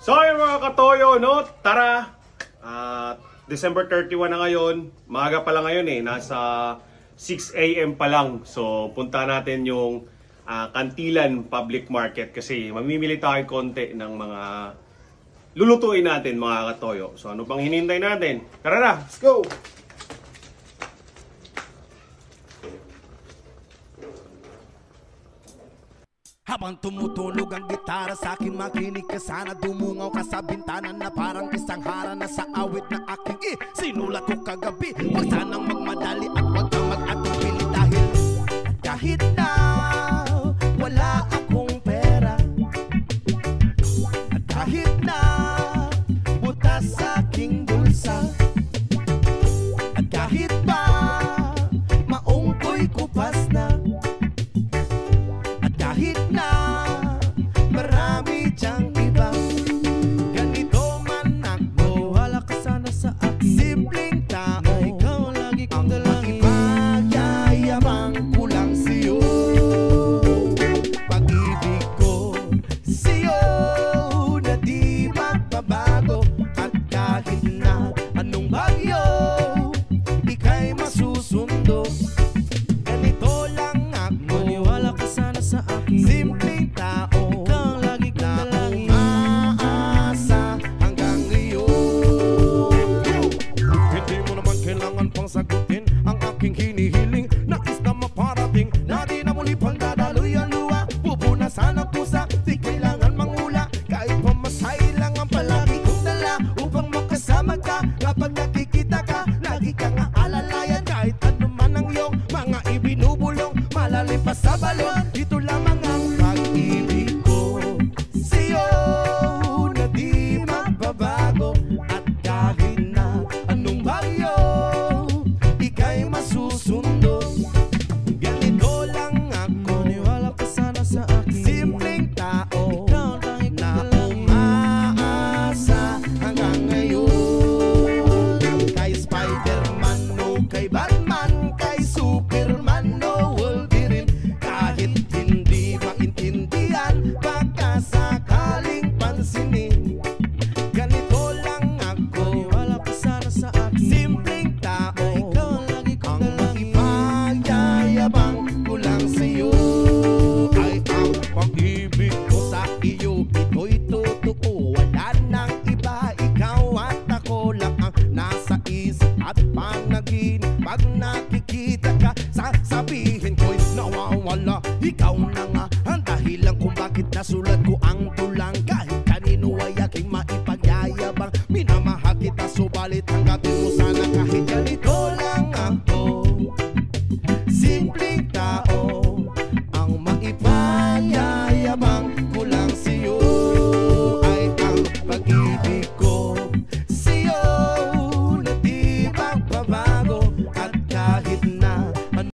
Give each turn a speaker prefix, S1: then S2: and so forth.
S1: So ayun mga katoyo, no? Tara! December 31 na ngayon. Maaga pa lang ngayon eh. Nasa 6 AM pa lang. So punta natin yung Kantilan Public Market kasi mamimili tayo konti ng mga lulutuin natin mga katoyo. So ano pang hinintay natin? Tara na! Let's go!
S2: Habang tumutunog ang gitara sa akin, makinig ka sana. Dumungaw ka sa bintana na parang isang hara na sa awit na aking sinulat ko kagabi. Huwag sanang magmadali at huwag kang mag-atubili dahil kahit na wala akong pera, at kahit na butas sa aking bulsa, at kahit pa maong ko'y kupas na, kahit na marami diyang iba, ganito man ako, wala ka sana sa akin. Simpleng tao, ikaw lagi kong dalangin. Pagyayabang ko lang sa'yo, pag-ibig ko sa'yo na di magbabago. At kahit na anong bagyo, ika'y masusundo. Ganito lang ako, maniwala ka sana sa akin. Simpleng tao, ikaw lagi kong dalangin. Aasa hanggang ngayon. Hindi mo naman kailangan pang sagutin ang aking hinihiling. Nais na maparating na di na muli pang dadaloy ang luha. Pupunasan ang pusa, di kailangan mangula. Kahit pamasay lang ang palagi kong dala upang makasama ka. Kapag nakikita ka, lagi kang aalalayan. Kahit ano man ang iyong mga ibinubulong, malalim pa sa balon. Ito lamang ang pag-ibig ko sa'yo na di magbabago. At kahit na anong bagyo, ika'y masusundo. Ganito lang ako, maniwala ka sana sa akin. Simpleng tao, ikaw lang na umaasa hanggang ngayon. Kay Spider-Man o kay Batman, kay Superman o Wolverine, kahit hindi maintindihan, baka sakaling pansinin. Ganito lang ako, maniwala ka sana sa akin. Simpleng tao, ikaw lagi kong dalangin. Pagyayabang ko lang sa'yo ay ang pag-ibig ko sa iyo. Ito'y totoo, wala nang iba. Ikaw at ako lang ang nasa isip at panaginip. Pag nakikita ka, sasabihin ko'y nawawala. Ikaw na nga ang dahilan kung bakit nasulat ko ang tulang. Kahit kanino ay aking maipagyayabang, minamahal kita, subalit hanggatin mo sana kahit galit